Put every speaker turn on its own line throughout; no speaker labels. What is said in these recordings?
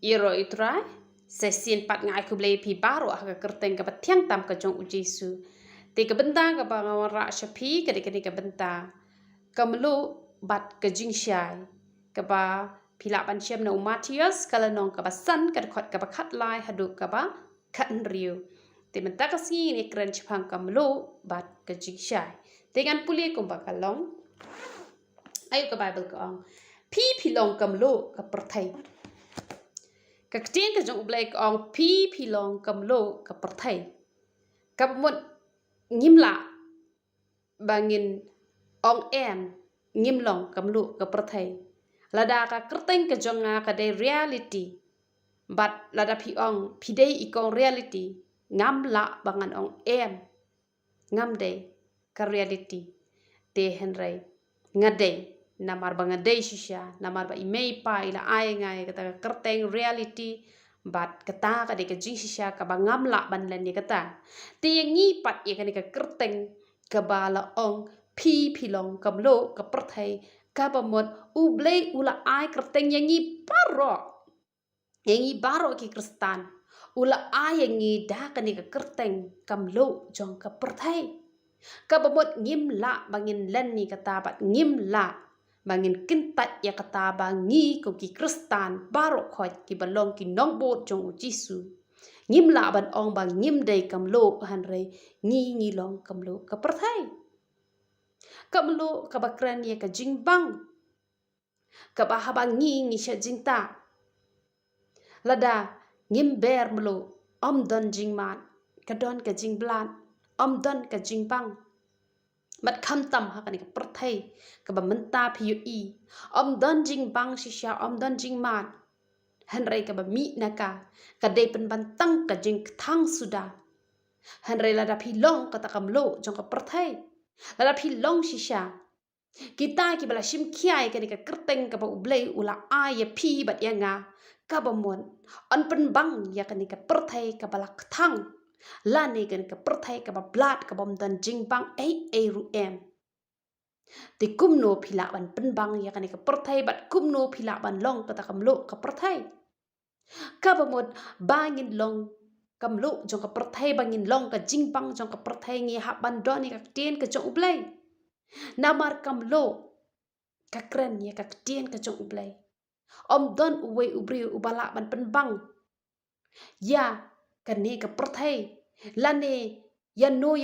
Iro itrai, sesin pat ngai ku blei pi baru ah ka kerteng ka tiang tam ka jong ujisu. Te ka benta ka ba ngawara shapi ka de ka benta. Kamlu bat ka jing syai. Ka ba pila pan syem na umatius kala nong ka ba san ka khot ka ba khat lai hadu ka ba khat riu. Te menta ka si ni kren chpang kamlu bat ka jing syai. Te gan puli kum ba kalong. Ayo ka Bible ka ong. Pi long kamlu ka perthai. Ka ktieng ka jong blai ka ong pi long kamlu ka perthai. Ka mut ngimla bangin ong em ngim long kamlu ka perthai. Lada ka kerteng ka jonga ka de reality. But lada pi ong pi dei ikong reality. Ngam la bangan ong em. Ngam de ka reality. Te henry ngadei. Namar ba ngadei shisha. Namar ba imei pa ila ay ngai kata ka kerteng reality. But kata ka de ka jing shisha ka ba ngam la ban lan ni kata. Te yang ngi pat ya ka ni ka kerteng ka ba la ong pi long kamlo ka perthai. Ka ba mot ublei ula ai kerteng yang ngi parok. Yang ngi barok ki kristan. Ula ai yang ngi dah ka ni ka kerteng kamlo jong ka perthai. Ka ba mot ngim la bangin len ni kata bat ngim la. Bangin kintat ya kata ba ngi ko ki kristan barok khot ki balong ki nong bot jong jisu. Ngim la ban ong ba ngim dei kamlo han rei ngi long kamlo ka perthai. Kamlo ka ba kran ya ka jing bang. Ka ba haba ngi sya jing ta. Lada ngim ber mlo om don jing mat ka don ka jing blan om don ka jing bang. Mat kham tam ha ka ni ka perthai ka ba menta phi i om don jing bang shisha om don jing mat hanrei ka ba mi naka ka dei pen ban tang ka jing thang suda hanrei lada phi long ka ta kam lo jong ka perthai lada phi long shisha kita ki bala shim khiai ka ni ka kerteng ka ba ublei ula a ya phi bat ya nga ka ba mon on pen bang ya ka ni ka perthai ka bala thang la ni kan ka perthai ka ba blat ka bom dan jing bang ai ru em ti kumno phila ban pen bang ya kan ka perthai bat kumno phila ban long ka ta kam lo ka perthai ka ba mod bangin long kam lo jong ka perthai bangin long ka jing bang jong ka perthai ngi ha ban don ni ka tien ka jong ublai namar kam lo ka kren ya ka tien ka jong ublai om don uwe ubri ubala ban pen bang ya kan ni ka perthai lane yano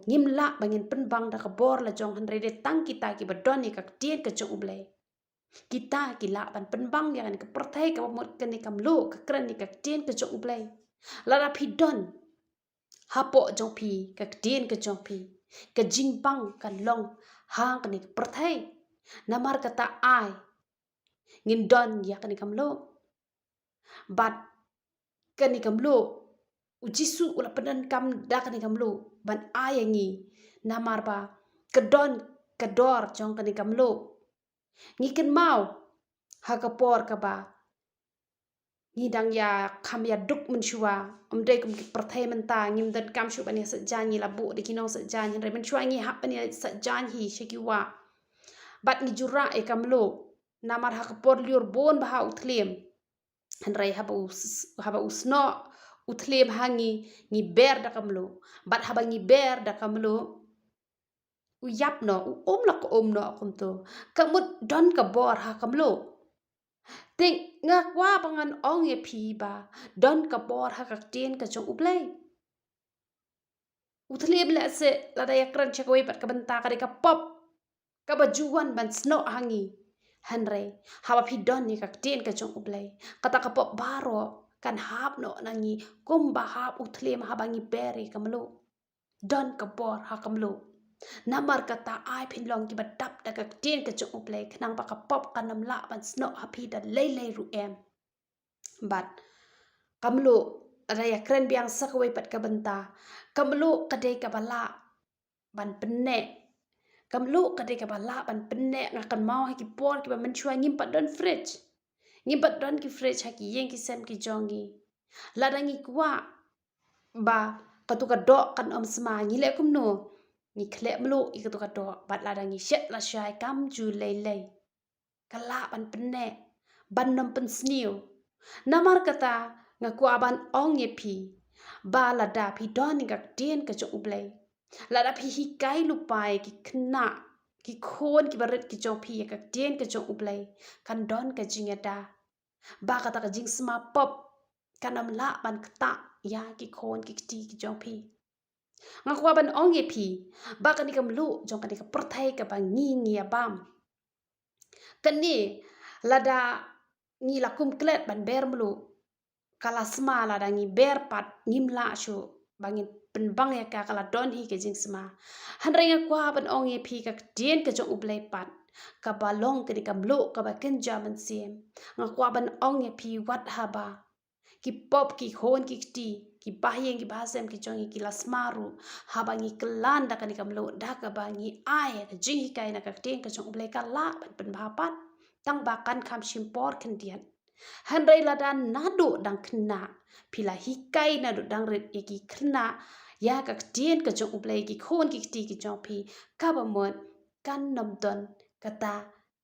ngim la bangin pen bang da ka bor la jong han rede tang kita ki badon ni ka tien ka jong ublai kita ki la ban pen bang ya kan ka perthai ka mot kan ni kam lo ka kran ni ka tien ka jong ublai la ra phi don hapo jong phi ka tien ka jong phi ka jing bang kan long hang kan ni ka perthai namar kata ai ngin don ya kan ni kam lo bat kan ni kam lo ujisu ula pedan kam da kan ni kam lo ban ayangi namar ba kedon kedor jong kan ni kam lo ngi ken mau ha ka por ka ba ngi dang ya kham ya duk men shua dei kum ki perthai menta ngim dan kam shu ban ya sa jangi la bu de kinong sa jangi re men shua ngi hap ban ya sa jangi shikiwa bat ngi jura e kam lo namar ha ka por liur bon ba ha uthlem han rei haba usno uthlem hangi ngi ber da kamlo bat haba ngi ber da kamlo u yap no u om no kumto kamut don ka bor ha kamlo ting ngakwa bangan ong ye phi ba don ka bor ha ka tien ka jong ublai uthlem la se la da yakran chakwe pat ka banta ka de ka pop ka ba juwan ban sno hangi hanrei haba phi don ni ka tien ka jong ublai kata ka pop baro kan hap no nangi kumba hap uthlem habangi beri kamlo don kabor ha kamlo namar kata ai phin long ki badap da ka tien ka chung uplay khnang pa ka pop kanam la ban sno hapi da lei ru em bat kamlo raya kren biang sakwe pat ka banta kamlo kadai ka bala ban penne kamlo kadai ka bala ban penne ngakan mau ha ki por ki ba men chua ngim pat don fridge ngi bat don ki fridge ha ki yeng ki sem ki jongi ladangi kwa ba katuka do kan om sma ngi le kum no ngi khle mlo i katuka do bat ladangi shet la shai kam ju lei kala ban penne ban nom pen sniu namar kata ngaku aban ong ye pi ba lada pi don ni gak den ka jong ublay lada pi hikai lupai ki kena ki khon ki baret ki jong pi gak den ka jong ublay kan don ka jingada ba kata ka jing sma pop kanam la ban kta ya ki khon ki ti ki jong pi ngaku aban ong ye pi ba kan ni kam lu jong kan ni ka perthai ka ba ngi abam kan ni lada ngi lakum klet ban ber melu kala sma lada ngi ber pat ngim la shu bangin penbang ya ka kala don hi ke jing sma han renga kwa ban ong ye pi ka dien ka jong ublai pat ka balong ke kam lu ka ba ken jaman siem ngakwa ban ong ye pi wat haba ki pop ki hon ki ti ki bahyeng ki basem ki jong ki lasmaru haba ngi kelan da kan kam lu da ka ba ngi ai ka jing hi kai na ka dien ka jong ublai ka la ban pen bapat tang bakan kam simpor ken dian han rei la dan nado dang kena pila hikai nado dang ret eki kena ya ka dien ka jong ublai ki khon ki ti ki jong pi ka ba mon kan nam don kata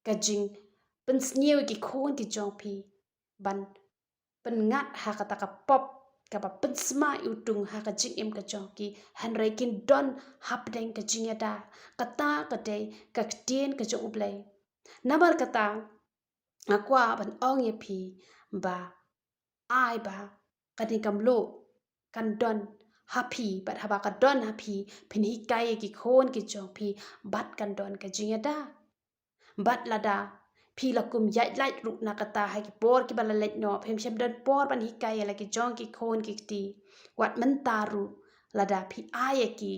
ka jing pen snieu ki khon ki jong pi ban pen ngat ha kata ka pop ka ba pen sma utung ha ka jing em ka jong ki han rei kin don hap deng ka jing ada kata ka dei ka dien ka jong ublai nabar kata akwa ban ong ye pi ba ai ba kani kam lo kan don happy but haba ka don happy pin hi kai ki khon ki jong pi bat kan don ka jingada bat lada pi lakum yai lai ru na kata ha ki por ki bala let no phem shem don por ban hi kai la ki jong ki khon ki ti wat man taru lada pi ai ki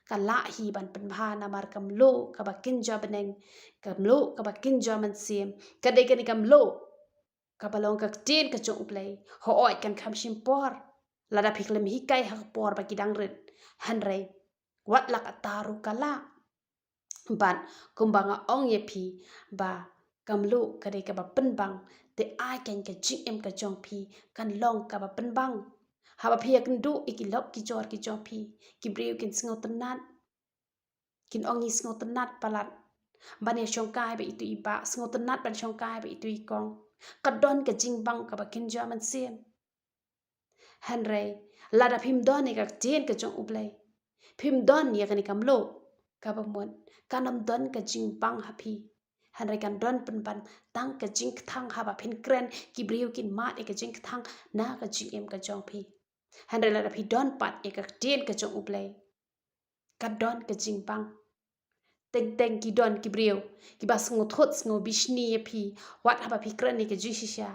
ka la hi ban pen bha na mar kam lo ka ba kin job neng kam lo ka ba kin job man sim ka de ka ni kam lo ka balong ka tin ka jong ublay ho oi kan kham sim por lada phiklem hi kai ha por ba ki dang ret han rei wat lak ataru kala ban kumbanga ong ye pi ba kam lu ka de ka ba pen bang te ai kan ka jing em ka jong pi kan long ka ba pen bang ha ba phia kan du ikilop ki jor ki jong pi ki breu kin sngot tanat kin ong ni sngot tanat palat ban ye shong kai ba itu iba sngot tanat ban shong kai ba itu ikong ka don ka jing bang ka ba kin jaman siem han rei lada phim don ni ka tien ka jong ublai phim don ni ka ni kam lo ka ba mon kanam don ka jing bang happy han rei kan don pen ban tang ka jing thang ha ba phin kren ki briu kin ma e ka jing thang na ka jing em ka jong phi han rei lada phi don pat e ka tien ka jong ublai ka don ka jing bang teng teng ki don ki briu ki bas ngo thot ngo bishni ye phi wat ha ba phi kren ni ka ji shisha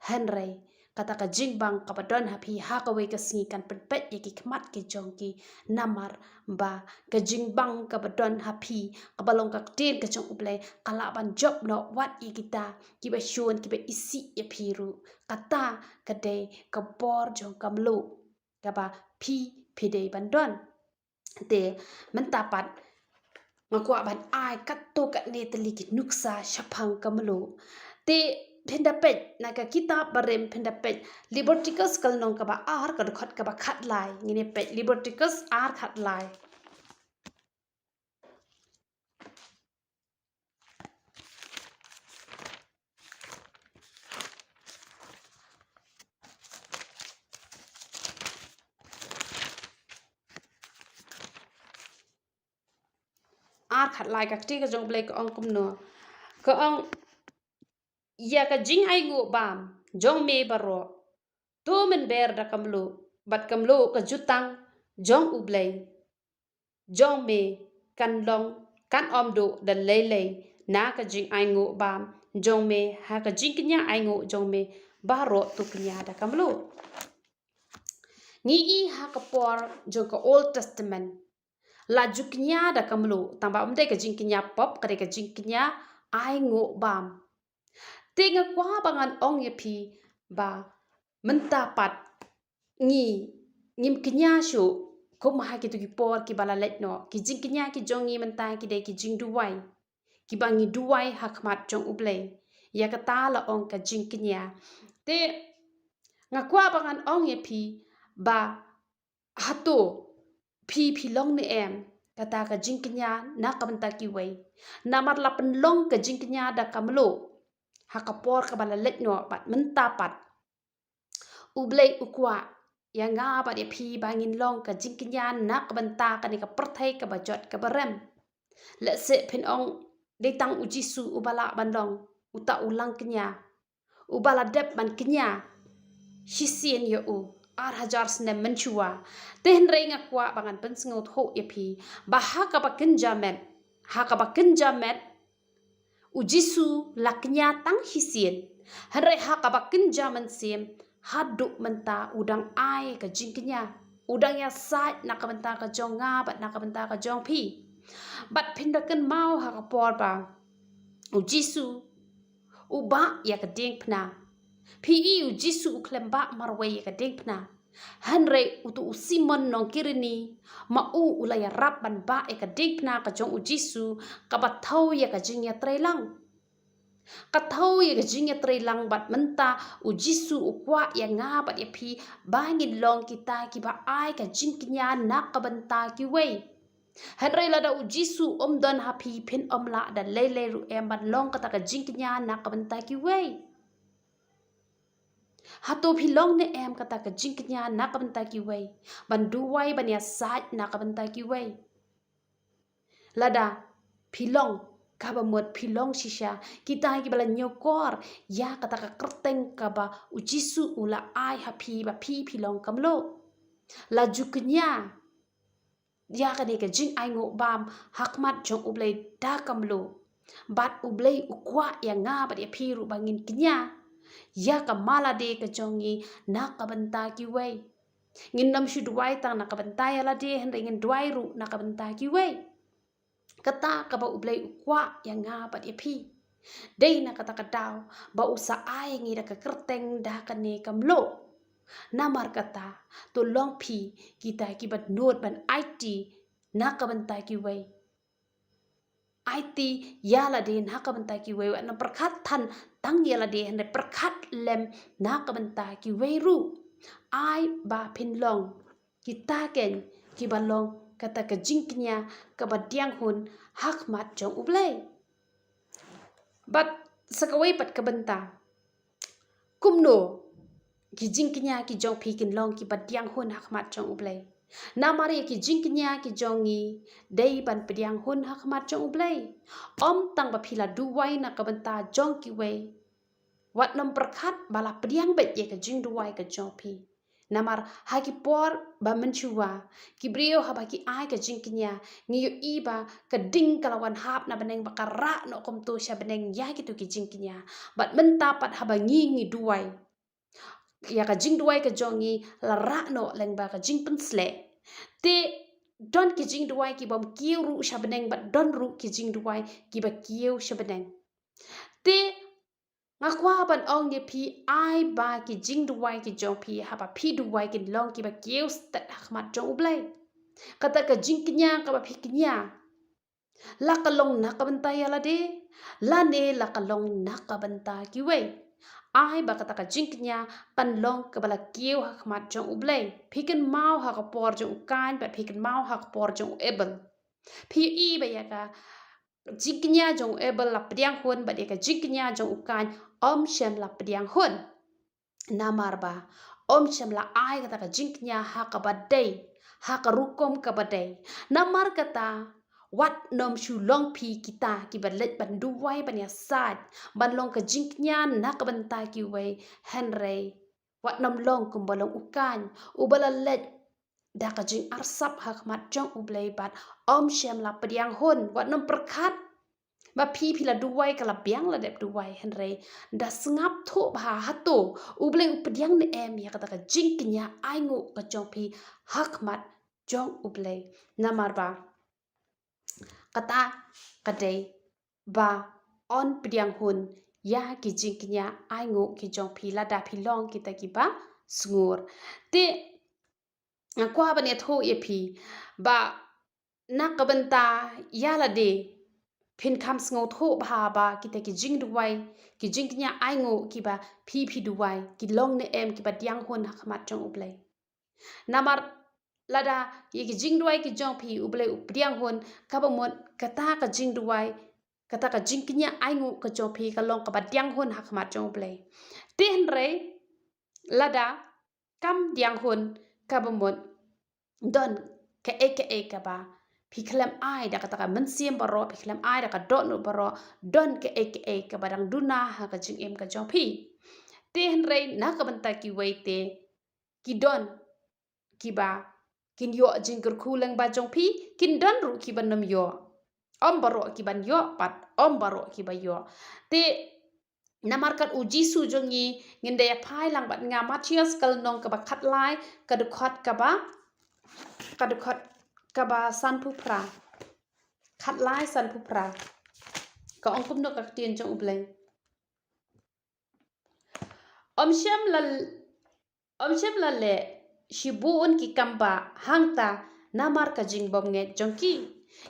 han rei kata ka jing bang ka ba don ha phi ha ka we ka singi kan pen pet ye ki khmat ki jong ki namar ba ka jing bang ka ba don ha phi ka ba long ka ten ka jong ublai kala ban job no wat ye kita ki ba shon ki ba isi ye phi ru kata ka de ka bor jong kam lu ka ba phi de ban don te mentapat ngakwa ban ai kat to kat ne teli ki nuksa shaphang kamlo te pendapet na ka kitab barem pendapet liberticus kal nong ka ba ar ka khot ka ba khat lai ngine pet liberticus ar khat lai ar khat lai ka ti ka jong blek ong kum no ka ong ya ka jing ai ngu bam jong me baro to men ber da kamlo bat kamlo ka jutang jong ublei jong me kan long kan om do da lele na ka jing ai ngu bam jong me ha ka jing knya ai ngu jong me baro tu knya da kamlo ngi i ha ka por jong ka old testament la juknya da kamlo tamba umde ka jing knya pop ka ka jing knya ai ngu bam tinga kwa bangan ong ye pi ba mentapat ngi ngim knya shu ko ma ki tu ki por ki bala let no ki jing knya ki jong ngi menta ki de ki jing duwai ki bangi duwai hakmat jong uble ya ka ta la ong ka jing knya te nga kwa bangan ong ye pi ba hato pi long ni em kata ka jing knya na ka menta ki wei na mat la pen long ka jing knya da kamlo hakapor ka bala let no pat menta pat ublay ukwa yang ngaba dia pi bangin long ka jingkinyan nak benta ka ni ka perthai ka bajot ka barem le se pin ong de tang ujisu ubala bandong uta ulang kenya ubala dep ban kenya hisien yo u ar hajar sne menchua ten renga kwa bangan pensngot ho ya pi baha ka ba kenjamet ha ka ba kenjamet ujisu laknya tang hisien hare ha ka ba kenjaman sim haduk menta udang ai ka jingknya udang ya sat nak menta ka jong nga bat nak menta ka jong pi bat pindakan mau ha ka por ba ujisu uba ya ka ding pna pi ujisu uklemba marwe ya ka ding pna hanre utu usimon nong kirini ma u ulaya rap ban ba ya ka ding pna ka jong ujisu ka bathau ya ka jing ya trelang Katau ya gajing ya lang bat menta ujisu ukwa ya nga bat ya pi bangin long kita kiba ai ka jing kenya nak ka benta ki wei hadrai lada ujisu don hapi pin la da lele ru em ban long kata ka jing kenya nak ka benta ki wei hato pi long ne em kata ka jing kenya nak ka benta ki wei ban duwai ban ya sat nak ka benta ki wei lada pi long kaba muat pilong shisha kita ki bala nyokor ya kata ka kerteng kaba ujisu ula ai hapi ba pi pilong kamlo laju kenya ya kane ka jing ai ngo bam hakmat jong ublei da kamlo bat ublei ukwa ya nga ba ya pi ru bangin kenya ya ka mala de ka jongi na ka benta ki wei ngindam shu duai tang na ka benta ya la de hen ngin duai ru na ka benta ki wei kata ka ba ublay ukwa yang nga bat ipi day na kata kadaw ba usa ay ngi da ka kerteng da ka ne kamlo namar kata to long pi kita ki bat not ban IT na ka banta ki wei IT yala de na ka banta ki wei na perkat than tang yala de na perkat lem na ka banta ki wei ru ai ba pin long kita ken ki balong kata ka jingknya ka badiang hun hakmat jong ublay but sakaway pat ka benta kumno ki jingknya ki jong pikin long ki badiang hun hakmat jong ublay namari ki jingknya ki jongi dei ban pediang hun hakmat jong ublay tang ba phila duwai na ka benta jong ki wei wat nom perkat bala pediang bet ye ka jing duwai ka jong pi namar haki por ba menchua ki brio haba ki ai ka jingknya ngiyo iba ka ding kalawan hap na beneng bakara no kom to sya beneng ya gitu ki jingknya bat mentapat haba ngi duai ya ka jing duai ka jongi lara no leng ba ka jing pensle te don ki jing duai ki bom kiu ru sya beneng bat don ru ki jing duai ki ba kiu sya beneng te ngakwa ban ong ye pi ai ba ki jing duai ki jong pi ha ba pi duai ki long ki ba kiu stat ahmat jong ublai kata ka jing kenya ka ba pi kenya la ka long na ka benta ya la de la ne la ka long na ka benta ki wei ai ba kata ka jing kenya kan long ka bala kiu ahmat jong ublai pi ken mau ha ka por jong kan ba pi ken mau ha ka por jong ebel pi i ba ya ka jingknya jong ebel la pediang hun ba de ka jingknya jong ukan shem la pediang hun namar ba shem la ai kata ka jingknya ha ka badai ha ka rukom ka badai namar kata wat nom shu long pi kita ki balet ban duwai ban ya sad ban long ka jingknya na ka banta ki wei henry wat nom long kum balong ukan ubala let da ka jing arsap hakmat jong ublay bat shem la pediang hun wat nom perkat ba pi la duwai kala biang la dep duwai henry da sngap tho ba hato ublay upediang ne em ya kata ka jing kenya aingu ka jong pi hakmat jong ublay namar ba kata kadai ba on pediang hun ya ki jing kenya aingu ki jong pi la da pi long kita ki ba sngur te kwa ba ne tho ye pi ba nak ka benta ya la de pin kam sngo tho ba ba kita ki jing duwai ki jing kenya aingo ki ba pi duwai ki long ne em ki ba diang hon hakmat jong ublay namar lada ye ki jing duwai ki jong pi ublay diang hon ka ba mon kata ka jing duwai kata ka jing kenya aingo ka jong pi ka long ka ba diang hon hakmat jong ublay ten re lada kam diang hun kabamot don ke ka ba pi klem ai da kata mensiem baro pi klem ai da ka don baro don ke ka badang duna ha ka jing em ka jong pi te henrei na ka banta ki wei te ki don ki ba kin yo jing ker kuleng ba jong pi kin don ru ki banam yo om baro ki ban yo pat om baro ki ba yo te namarkat uji su jongi nginde ya phai lang bat nga Matthias kal nong ka ba khat lai ka du khat ka ba san pu pra khat lai san pu pra ka ong kum no ka tien jong ublei om shem la le shibun ki kamba hangta namar ka jing bom nge jongki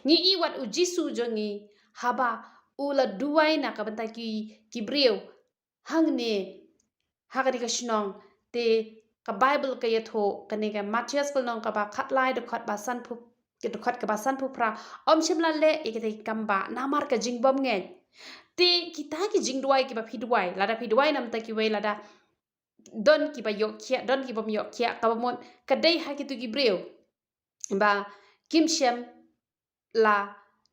ngi I wat uji su jongi haba ula duai na ka banta ki breu hangne hagari ka shnong te ka bible ka yatho kane ka Matthias kal nong ka ba khat lai de khat ba san pu ke de khat ka ba san pu pra om shem la le ikate kamba namar ka jing bom nge te kita ki jing duai ki ba phi duai lada phi duai nam ta ki wei lada don ki ba yok khia don ki bom yok khia ka bamon kadai ha ki tu ki breu ba kim shem la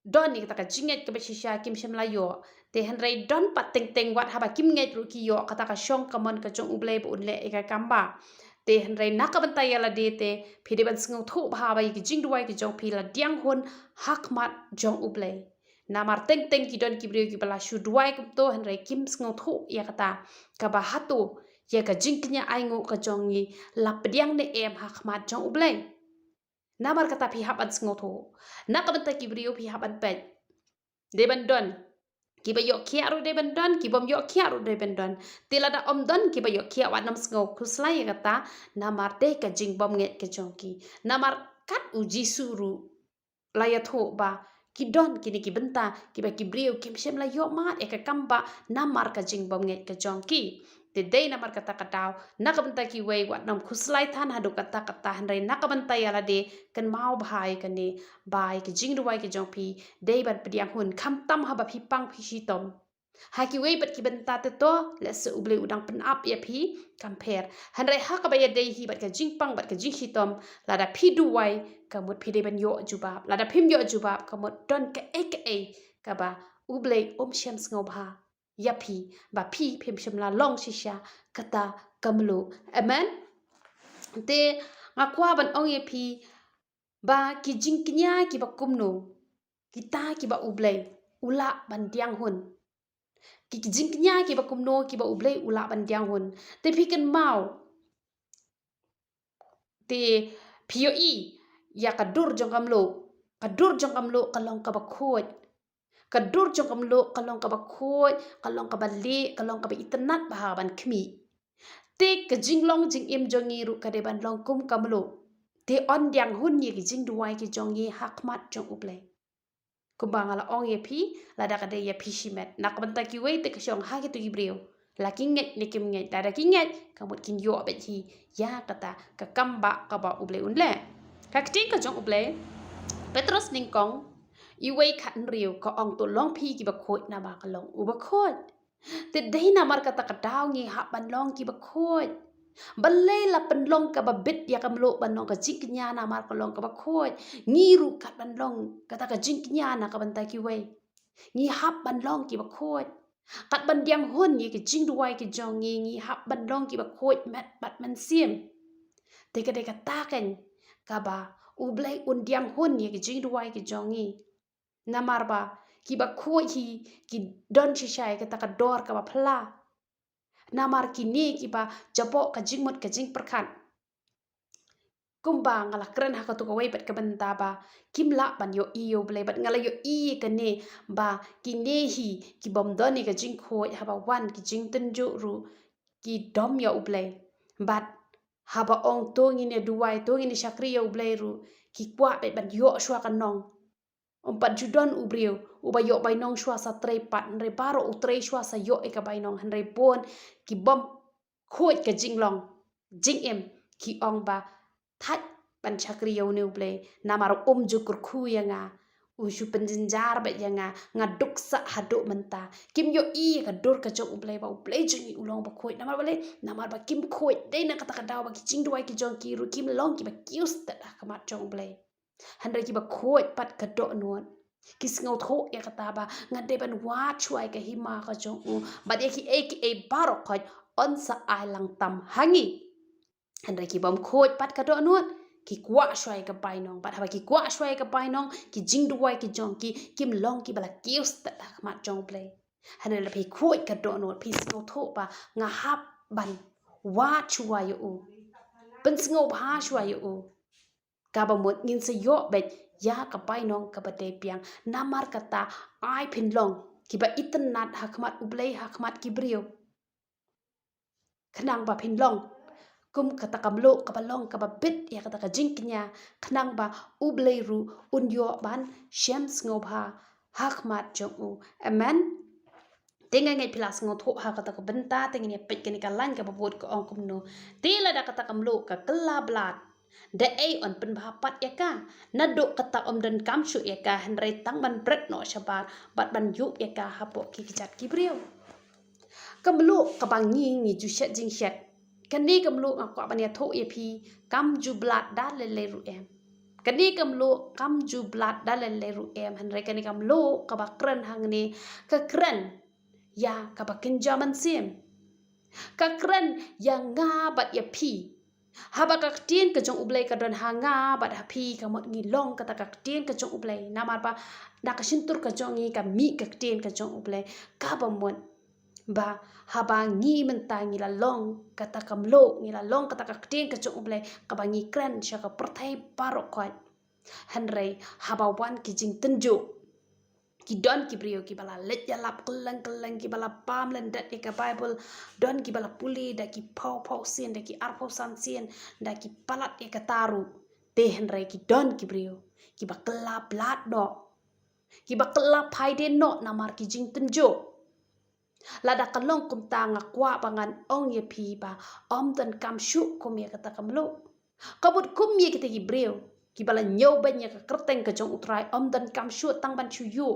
don ni ta ka jinget ka ba shisha kim shem la yo te hanrei don pat teng teng wat ha ba kim nget ru ki yo kata ka shong ka mon ka jong uble bu unle e ka kamba te hanrei nak ka banta ya la de te phide ban sngo thu ba ba ki jing duai ki jong phi la diang hon hak mat jong uble namar teng teng ki don ki breu ki bala shu duai kum to hanrei kim sngo thu ya kata ka ba hatu ya ka jingknya aingo ka jongi lapdiang ne em hakmat jong ublei namar kata pi haban sngoto na ka banta ki brio pi haban pet de bandon ki ba yok khia ru de bandon ki bom yok khia ru de bandon tilada om don ki ba yok khia wa nam sngo kuslai kata namar te ka jing bom nge ka jongki namar kat uji suru laya tho ba ki don kini ki benta ki ba ki brio kim shem la yok mat e ka kamba namar ka jing bom nge ka jongki te dei namar kata katau nakabanta ki wei wat nam khuslai than hadu kata hanrei nakabanta yala de kan mau bhai kane bai ki jing ruai ki jongpi dei ban pdiang hun kham tam ha ba phi pang phi shi tom ha ki wei bat ki banta te to le se uble udang pen up ya phi compare hanrei ha ka ba ya dei hi bat ka jing pang bat ka jing shi tom lada phi duai ka mut phi de ban yo jubab lada phim yo jubab ka mut don ka ka ba uble shem sngo bha yapi ba pi phim shimla long shisha kata kamlu amen te ngakwa ban ong yapi ba ki jingknya ki ba kumno kita ki ba ublei ula ban diang hun ki jingknya ki ba kumno ki ba ublei ula ban diang hun te phiken mau te pio I ya kadur jong kamlo kalong ka ba khoj kadur jong kamlo kalong ka ba khoj kalong ka ba le kalong ka ba itnat ba ban khmi te ka jinglong jing im jongi ru ka de ban long kum kamlo te on diang hun ye ki jing duai ki jongi hakmat jong uple kumbang ala ong ye phi la da ka de ye phi shimet nak banta ki wei te ka shong ha ki tu gibreu la ki nget ni kim nget da ki nget ka mot kin yo be hi ya kata ka kamba ka ba uble unle ka kting ka jong uble Petrus ningkong iwei khan riu ko ong to long phi ki ba khoj na ba ka long u ba khoj te dei na mar kata ka daw ngi ha ban long ki ba khoj balle la pen long ka ba bit ya kam lo ban long ka jik nya na mar ka long ka ba khoj ngi ru kat ban long kata ka jik nya na ka ban ta ki wei ngi hap ban long ki ba khoj kat ban diang hon ye ki jing duai ki jong ngi hap ban long ki ba khoj mat bat man sim te ka de ka ta ken ka ba u blai un diang hon ye ki jing duai ki jong ngi namar ba ki ba khoi hi ki don chi shai ka ta ka dor ka ba phla namar ki ni ki ba japo ka jing mot ka jing perkhan kumba ngala kren ha ka tu ka wei bat ka banta ba kimla ban yo I yo blai bat ngala yo I ka ne ba ki ne hi ki bom don ni ka jing khoi ha ba wan ki jing ten ju ru ki dom yo blai bat ha ba ong to ngi ne duai to ngi ne shakri yo blai ru ki kwa be ban yo shwa ka nong pat judon ubriu uba yo bai nong shwa sa trei pat nre baro u trei shwa sa yo e ka bai nong hanrei bon ki bom khoi ka jinglong jing em ki ong ba that ban chakri yo ne uble namar jukur khu yanga Uju penjenjar bet yang ngaduk sa haduk menta kim yo I kadur ka jong ublay ba ublay jeng ulong ba khoi namar ba kim khoi dei na kata kadaw ba kijing duai ki jong ki ru kim long ki ba kius ta kamat jong ublay handre ki ba khoi pat ka do nuan kis ngau tho ya kata ba ngade ban wa chuai ka hima ka jong u ba de ki e barok khoi on sa ai lang tam hangi handre ki bom khoi pat ka do nuan ki kwa shwai ka pai nong bat haba ki kwa shwai ka pai nong ki jing duai ki jong ki kim long ki bala kius ta ma jong play hana la pi khoi ka do no pi sno tho ba nga hap ban wa chua yo u ben sngo ba shwa yo u ka ba mot ngin se yo bet ya ka pai nong ka ba te piang namar kata ai phin long ki ba itan nat hakmat ublay hakmat ki brio khnang ba phin long kum kata kamlo kabalong kababit ya kata kajingknya khnang ba ublay ru unyo ban shems ngobha hakmat jong u amen tenga ngai pilas ngo tho ha kata kabenta tenga ne pet kani kalan ka babot ko ong kumno tila da kata kamlo ka kelablat da ai on pen bhapat ya ka nado kata om dan kamshu ya ka henrai tang ban bret no shabar bat ban yu ya ka hapo ki kijat ki brio kamlo kabangi ngi ju shet jing shet kani kamlo ngakwa bania tho ye phi kam ju blat da le ru em kani kamlo kam ju blat da le ru em hanre kani kamlo ka ba kren hangni ka kren ya ka ba kinjaman sim ka kren ya nga bat ye phi haba ka tien ka jong ublay ka don hanga bat ha phi ka mot ngi long ka ta ka tien ka jong ublay namar ba da ka sintur ka jong ngi ka mi ka tien ka jong ublay ka ba mon ba haba ngi menta ngi la long kata kamlo ngi la long kata kakting ka jong ublay ka ba ngi kren sha ka perthai parok khoi hanrei haba wan ki jing tenjo ki don ki brio ki bala let ya lap kelang ki bala pam len dat ka bible don ki bala puli da ki pau sien da ki arpau san sien da ki palat ka taru te hanrei ki don ki brio ki ba kelap lat do ki ba kelap haiden no namar ki jing tenjo lada kalong kum ta ngakwa bangan ong ye pi ba om dan kam shu kum ye kata kamlo kabut kum ye kita gibreo ki bala nyau ban ye ka kerteng ka jong utrai om dan kam shu tang ban chu yu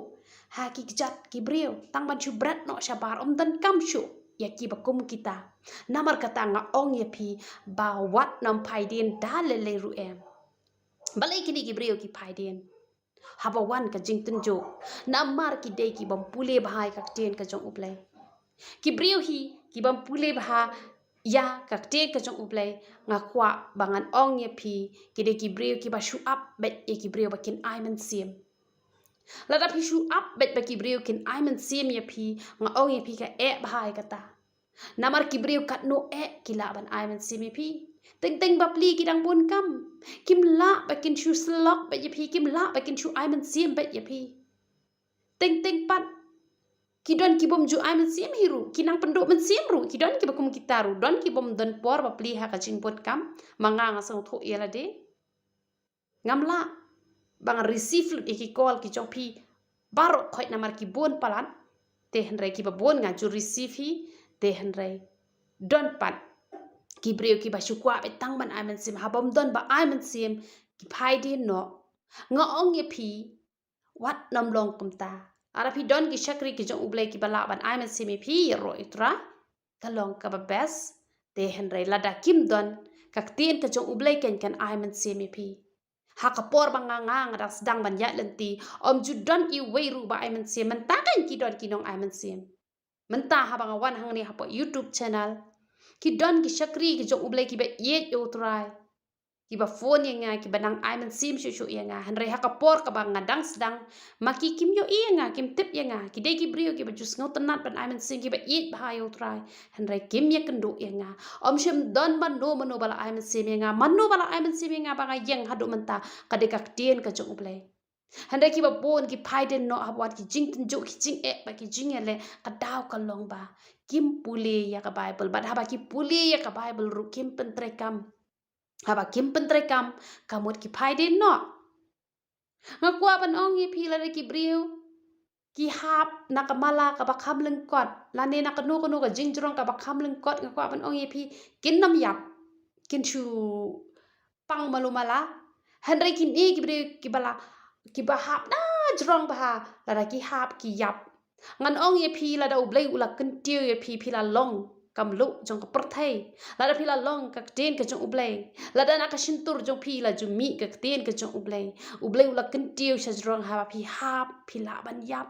ha ki jat gibreo tang ban chu brat no shabar om dan kam shu ya ki ba kum kita namar kata nga ong ye pi ba wat nam pai din da le ru em balai kini gibreo ki pai din haba wan ka jing tunjo namar ki de ki bam pule bahai ka ten ka jong uplay ki brio hi ki bam pule bha ya kakte ka jong uplay ngakwa bangan ong ye phi ki de ki brio ki ba shu up bet ye ki brio bakin aiman sim lada phi shu up bet ba ki brio kin aiman sim ye phi nga ong ye phi ka e bhai kata namar ki brio kat no e ki la ban aiman sim ye phi teng bapli ki dang bun kam kim la bakin shu slok bet ye phi kim la bakin shu aiman sim bet ye phi teng pat kidon kibom ju ai men sim hiru kinang penduk men sim ru kidon kibakum kitaru don kibom don por ba pli ha ka jing pot kam manga nga sang tho yela de ngamla bang receive lu ki call ki chong pi baro khoi namar ki bon palan te henre ki ba bon nga ju receive hi te henre don pat ki breu ki ba shukwa be tang ban ai men sim habom don ba ai men sim ki phai din no nga ong ye phi wat nam long kum ta ara phi don ki shakri ki jong ublay ki bala ban ai men simi phi ro itra kalong ka ba bes te henrei lada kim don kak tien ka jong ublay ken kan ai men simi phi ha ka por bang nga ras dang ban ya lenti om ju don I wei ru ba ai men sim men ta kan ki don ki nong ai men sim men ta ha bang wan hang ni ha po YouTube channel ki don ki shakri ki jong ublay ki ba ye yo trai ki ba phone yang nga ki banang ai man sim shu yang nga hanre ha ka por ka bang ngadang sedang maki kim yo yang nga kim tip yang nga ki de ki brio ki ba jus ngau tenat ban ai man sim ki ba yit ba yo try hanre kim ye kendo yang nga om shim don ban no mano bala ai man sim yang nga mano bala ai man sim yang nga ba yang hadu menta ka de ka tien ka jong ublay hanre ki ba bon ki pai den no abwat ki jing tin jo ki jing e ba ki jing ele ka daw ka long ba kim pule ya ka bible ba ha ba ki pule ya ka bible ru kim pentre kam haba kim pentre kam kamut ki phai din no ngakwa ban ong ye phi la ki brio ki hap nakamala ka ba kham leng kot la ne na kanu ka jingjrong ka ba kham leng kot ngakwa ban ong ye phi kin nam yap kin chu pang malumala hanre kin e ki brio ki bala ki ba hap da jrong bah la da ki hap ki yap ngan ong ye phi la da ublei ula kentiu ye phi la long kam lu jong ka perthai la da phi la long ka ten ka jong ublei la da na ka shintur jong phi la jumi ka ten ka jong ublei ula kentiu sha jrong ha phi hap phi la ban yap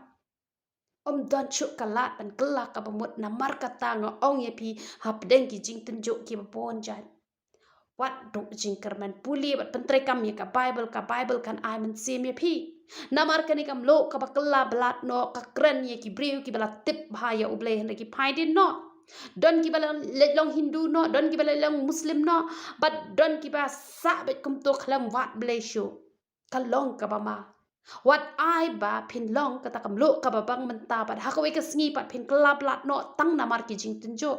don chuk kalat ban kelak ka bamut na mar kata nga ong ye phi hap deng ki jing tenjo ki bon jan wat dok jing kerman puli bat pentre kam ye ka Bible kan ai men sim ye phi namar kani kam lo ka bakla blat no ka kren ye ki briu ki bala tip bhaya uble hen ki phai din no don ki bala long Hindu no don ki bala long Muslim no but don ki ba sa bet kum to khlam wat ble shu ka long ka ba ma wat ai ba phin long ka ta kam lo ka ba bang man ta ba ha ka we ka sngi pat phin kla blat no tang namar ki jing tenjo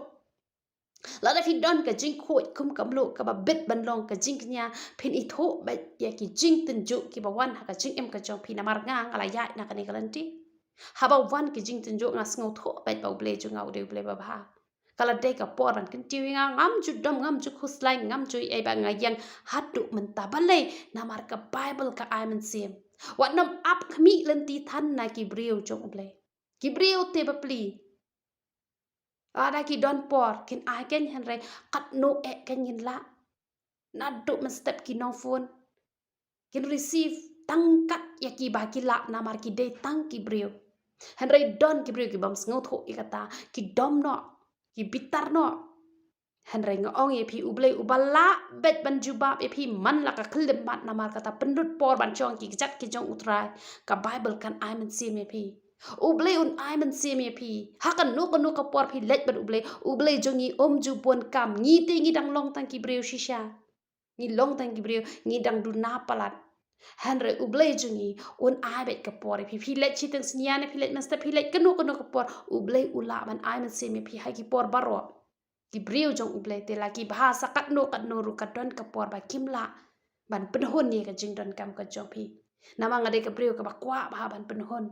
la da fi don ka jing khoi kum kam lo ka ba bit ban long ka jing nya phin I tho ba ya ki jing tin ju ki ba wan ha ka jing em ka jong phi na mar nga ala ya na ka ni galanti ha ba wan ki jing tin ju nga sngo tho ba ba ble ju nga de ble ba ba kala de ka por ran kin ti nga ngam ju dom ngam ju khuslai ngam ju ai ba nga yang hatu men ta ba le na mar ka Bible ka ai men sim wat nam ap khmi len ti than na ki brio jong ble ki brio te ba pli ada ki don por kin ai ken hen re kat no e ken yin la na do men step ki no phone kin receive tangkat ya ki ba ki la na mar ki de tang ki brio hen re don ki brio ki bam sngo tho I kata ki dom no ki bitar no hen re ngong ye phi uble ubala bet ban jubab ye phi man la ka khlim mat na mar kata pendut por ban chong ki jat ki jong utrai ka Bible kan ai men sim ye phi uble un ai men sim ye phi hakan no ka por phi let ban uble jongi ju pon kam ngi te ngi dang long tang ki breu shisha ngi long tang ki breu ngi dang du na palat henre uble jongi un ai bet ka por phi let chi tang sniane phi let master phi let kanu ka por uble ula ban ai men sim ye phi ha ki por baro ki breu jong uble te la ki bahasa kat no ru ka don ka por ba kimla ban penhon ni ka jing don kam ka jong phi nama ngade ka breu ka ba kwa ba ban penhon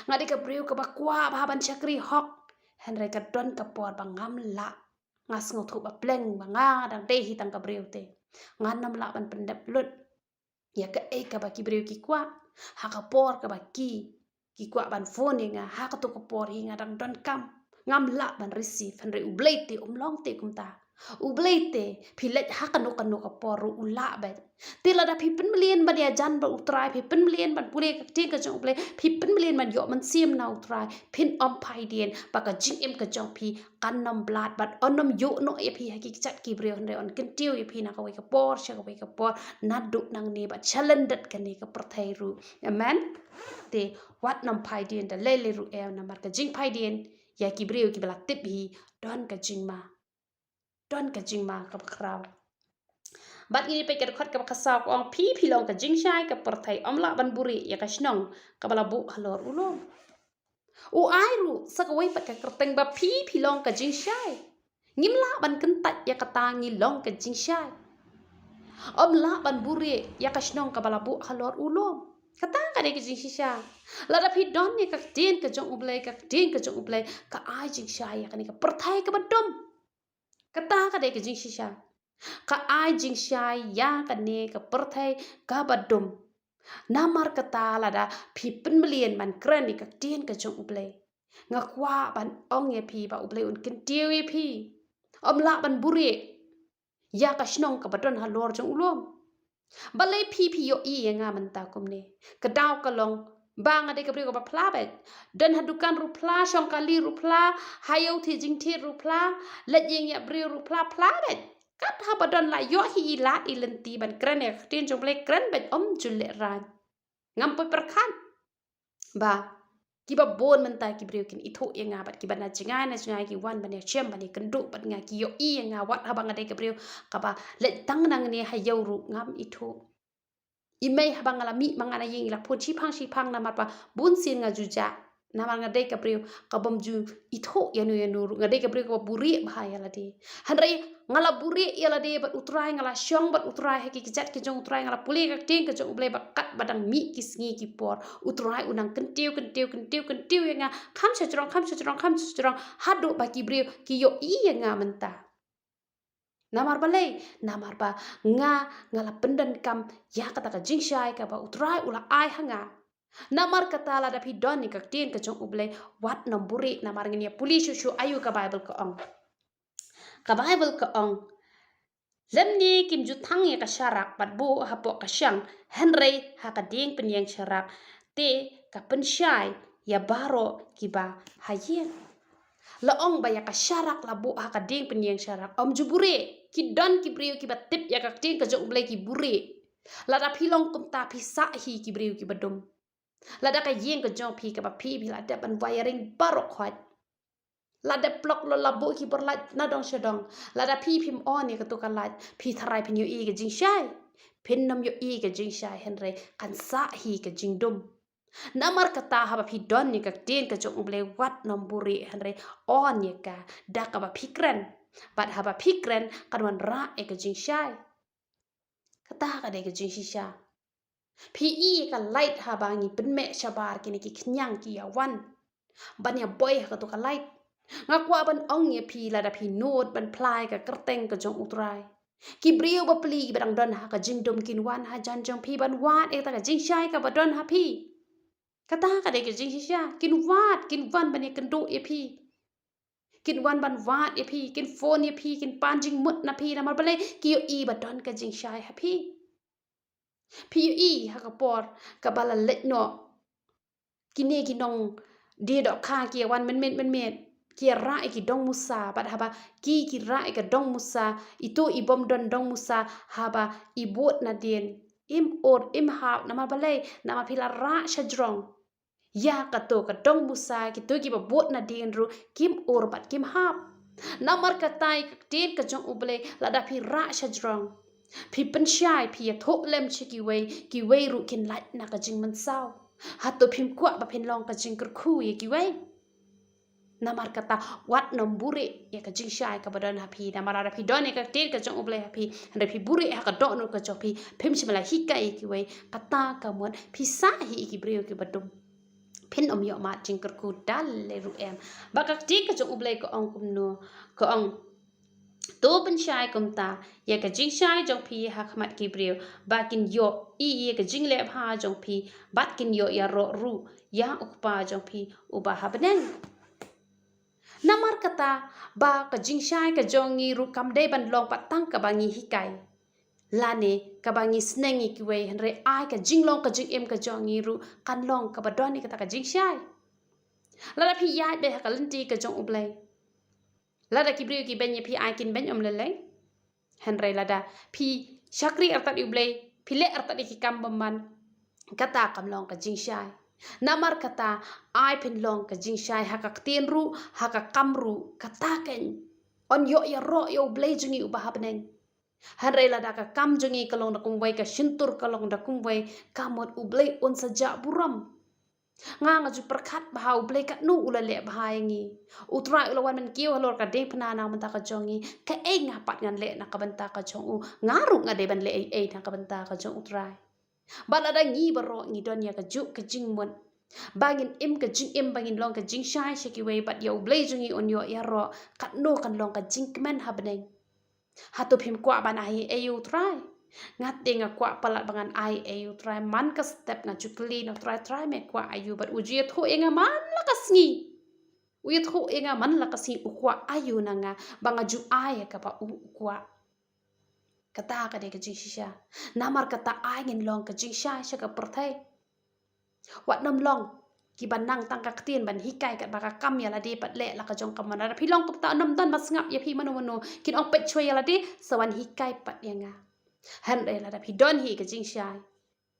ngadi ka brio ka bakwa baban chakri hok henry ka don ka por bang ngam la ngas ngo thu ba pleng ba nga dang te hi tang ka brio te ngan nam la ban pendep lut ya ka e ka ba ki brio ki kwa ha ka por ka ba ki kwa ban phone nga ha ka to ka por hi nga dang don kam ngam la ban receive henry ublate long te kum ta ublate philet ha ka no ka por ula ba tila da phi pen million ban ya jan ba utrai phi pen million ban pule ka ting ka jong ble phi pen million ban yo man sim na utrai phin om phai dien ba ka jing em ka jong phi kan nom blat bat onom yo no e phi ha ki chat ki bre on re on kin tiu e phi na ka we ka por sha ka we ka por na du nang ni ba chalendat ka ni ka prathai ru amen te wat nom phai dien da le ru e na mar ka jing phai dien ya ki bre ki bla tip hi don ka jing ma ka kraw bat ini pe khot ka khasa ko ong phi long ka jing shai ka perthai omla ban buri ya ka snong ka bala bu halor ulong u ai ru sa ka wei pat ka kerteng ba phi long ka jing shai ngimla ban kan tat ya ka ta ngi long ka jing shai omla ban buri ya ka snong ka bala bu halor ulong kata ka de ka jing shisha la da phi don ni ka tin ka jong ublai ka tin ka jong ublai ka ai jing shai ya ka ni ka perthai ka badom kata ka de ka jing shisha ka ai jing shai ya ka ne ka perthai ka badum namar kata lada phi pen million man kran ni ka tien ka jong uble nga kwa ban ong ye phi ba uble un kin tiu ye phi om la ban buri ya ka shnong ka badon ha lor jong ulom balai phi yo I nga man ta kum ne ka daw ka long bang ade ka bri ko ba phla bet dan ha dukan ru phla shong ka li ru phla hayo thi jing thi ru phla let yeng ya bri ru phla bet kat ha badon la yo hi la ilenti ban kran ne tin jong ble kran bet jul le ran ngam pe perkhan ba ki ba bon man ta ki breu kin itho ye nga bat ki ban na jingai ki wan ban ya chem ban ni kendu bat nga ki yo I nga wat ha bang ade ka breu ka ba le tang nang ne ha yo ru ngam itho imei ha bang ala mi mangana yeng la phun chi phang na mat pa bun sin nga juja na mar nga de ka breu ka bom ju itho yanu ru nga de ka breu ka buri bha ya la de han re ngala buri ya la de bat utrai ngala shong bat utrai ha ki jat ki jong utrai ngala puli ka ting ka jong ble ba kat badang mi ki sngi ki por utrai unang kentiu ya nga kham cha chorong hadu ba ki breu ki yo I ya nga menta namar balai namar ba nga ngala pendan kam ya kata ka jing shai ka ba utrai ula ai hanga Namar kata la da pi don ni kak tin ka jong uble wat nom buri namar ngini pulis shu ayu ka Bible ka ong. Ka Bible ka ong. Lem ni kim ju thang ye ka syarak pat bu hapo ka syang henrei ha ka ding penyeng syarak te ka pensyai ya baro kiba hayen. La ong ba ya ka syarak la bu ha ka ding penyeng syarak om ju bure ki don ki brio ki batip ya ka tin ka jong uble ki bure. La da pilong kum ta pi sa hi ki brio ki badum. Lada ka yeng ka jong pi ka ba pi bi lada ban wiring barok khwat lada plok lo labu ki berlat na dong sedong lada pi pim on ni ka tu ka lat pi tharai pin yo i ka jing shai pin nam yo i ka jing shai henre kan sa hi ka jing dum namar kata ha ba pi don ni ka tin ka jong ble wat nom buri henre on ni ka da ka ba pikran bat ha ba pikran kan wan ra e ka jing shai kata ka de ka jing shisha Pi ka light ha bangi penme shabar kini ki knyang ki yawan ban ya boy ha to ka light ngakwa ban ong ye pi la da pi nod ban plai ka kerteng ka jong utrai ki brio ba pli badang don ha ka jingdom kin wan ha jan jong pi ban wat e ta ka jing shai ka badon ha pi kata ka de ka jing shisha kin wan ban ye kendo ye pi kin wan ban wat ye pi kin phone ye pi kin pan jing mut na pi na mar bale ki yo i badon ka jing shai ha pi PUE hakapor kabala letno kini kinong dia dok kha ki wan men ki ra ki dong musa bat haba ki ra ka dong musa itu ibom don dong musa haba ibot na den im or im ha nama balai nama pila ra shajrong ya ka to ka dong musa ki to ki bot na den ru kim or bat kim hap namar ka tai ka ten ka jong uble la da pi ra shajrong Pi pensyai pi ya thok lem chi ki wei ru kin lat na ka jing man sao hato pim kwa ba pin long ka jing kerku ye ki wei namar kata wat nom bure ya ka jing syai ka badan ha pi namar ada pi don ka tel ka jong uble ha pi anda pi bure ha ka do no ka jong pi pim chi mala hika ye ki wei kata ka mon pi sa hi ki brio ki badum pin om yo ma jing kerku dal le ru em ba ka ti ka jong uble ko ong kum no ko ong to pen shai kum ta ye ka jing shai jong pi ha khmat ki brio ba kin yo i ye ka jing le ha jong pi bat kin yo ya ro ru ya ukpa jong pi u ba ha beneng namar kata ba ka jing shai ka jong ngi ru kam de ban long pat tang ka bangi hikai lane ka bangi snengi ki we henre ai ka jing long ka jing em ka jong ngi ru kan long ka ba doni kata ka jing shai la pi ya be ha ka lenti ka jong ublai lada ki brio ki benye pi akin ben om lele henry lada pi shakri artat ublay pi le artat ki kam bamban kata kam long ka jing shai namar kata ai pin long ka jing shai ha ka tien ru ha ka kam ru kata ken on yo ya ro yo ublay jungi ubah beneng henry lada ka kam jungi kalong da kumway ka shintur kalong da kumway kamot ublay on saja buram nga ju perkhat bahau blai kat nu ulale bahai ngi utra ulawan men kiu halor ka de phna na man ta ka jongi ka e nga pat ngan le na ka banta ka jong u nga ru nga de ban le e na ka banta ka jong utra bala da ngi baro ngi don ya ka ju ka jing mon bangin im ka jing im bangin long ka jing shai shaki we bat yo blai jungi on yo ya ro kat no kan long ka jing kmen habneng hatu phim kwa ban ai e u try ngat denga kwa palat bangan ai ayu try man ka step nga chukli no try me kwa ayu but uji tho enga man la kasngi uji tho enga man la kasngi ukwa ayu na nga banga ju ai ka pa ukwa kata ka de ka jisha namar kata ai ngin long ka jisha sha ka perthai wat nam long ki ban nang tang ka tien ban hikai kat baka kam ya la de pat le la ka jong kam na phi long ta nam dan mas ngap ya phi mano kin ong pet chwe ya la de sawan hikai pat ya nga han re la da pi don hi ka jing shai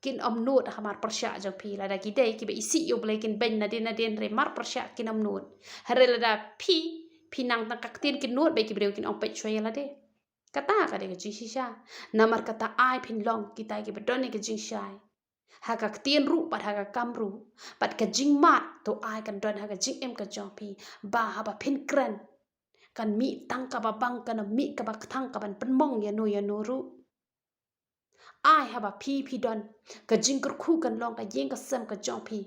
kin om nut hamar persya jo pi la da ki dei ki be isi yo ble kin ben na den re mar persya kin om nut han re la da pi nang ta ka tin kin nut be ki breu kin om pet chwe la de kata ka de ka jing sha namar kata ai pin long ki tai ki be don ni ka jing shai ha ka tin ru pat ha ka kam ru pat ka jing mat to ai kan don ha ka jing em ka jong pi ba ha ba pin kren kan mi tang ka ba bang kan mi ka ba thang ka ban pen mong ya no ru ai haba pi don ka jingkur khu kan long ka yeng ka sem ka jong pi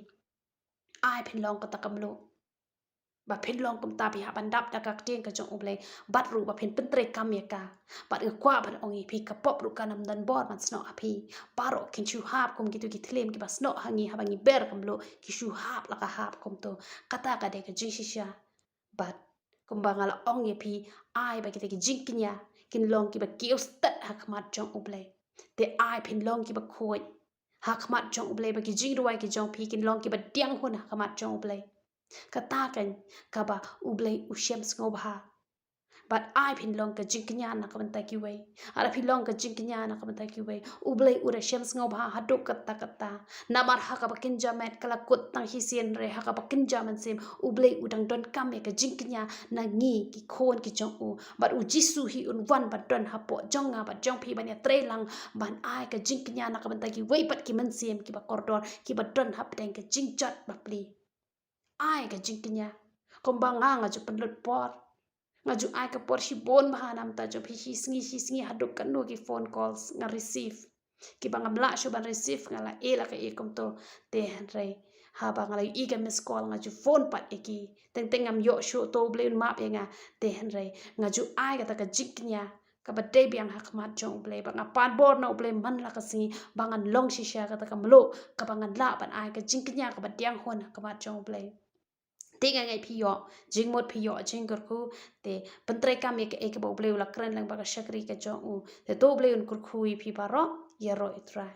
ai phin long ka takam lo บะเพ็นลองกุมตาพิหาบันดับดากากเตียงกะจงอุบเลยบัดรูบะเพ็นเป็นเตรกามเมกาบัดกว่าบัดองอีพีกะปอบรูกานำดันบอดมันสนออพีปารอกินชูฮาบกุมกิตุกิทเลมกิบะสนอหังอีฮาบังอีเบรกัมโลกิชูฮาบละกะฮาบกุมโตกะตากะเดกะจิงชิชาบัดกุมบางala ong ye pi ai ba kita ki jing kinya kin long ki ba kios tat hakmat jong uble te ai phin long ki ba khoi hakmat jong uble ba ki jing ruai ki jong pi kin long ki ba tiang hon hakmat jong uble kata kan ka ba uble ushem sngob ha but ai phin long ka jing kinya na ka bantai ki wei ala phin long ka jing kinya na ka bantai ki wei uble ura shem sngob ha haduk kata namar ha ka ba kin jamet kala kut tang hi sien re ha ka ba kin jaman sem uble udang don kam ka jing kinya na ngi ki khon ki jong u but u jisu hi un wan ba don ha po jong nga ba jong phi ba ne tre lang ban ai ka jing kinya na ka bantai ki wei pat ki man sem ki ba kordon ki ba don ha pdeng ka jing jot ba pli ai ka jing kinya kombang nga ju penlut por ngaju ai ka por si bon bahanam ta jo hi singi haduk kan no ki phone calls nga receive ki bangam la shu ban receive ngala e la ka e kom to te han re ha ba ngala i ga miss call ngaju phone pat e ki teng teng am yo shu to blen map e nga te han re ngaju ai ka ta ka jiknya ka ba de biang ha khmat jong ble ba nga pan bor no ble man la ka singi bangan long shi sha ka ta ka mlo ka bangan la ban ai ka jiknya ka ba tiang hon ka ma jong ble tiga ngai phiyo jingmot phiyo jingkur khu te pentre kam ek bo bleu la kran lang ba ka shakri ka jong u te to bleu kur khu i phi ba ro ye ro itrai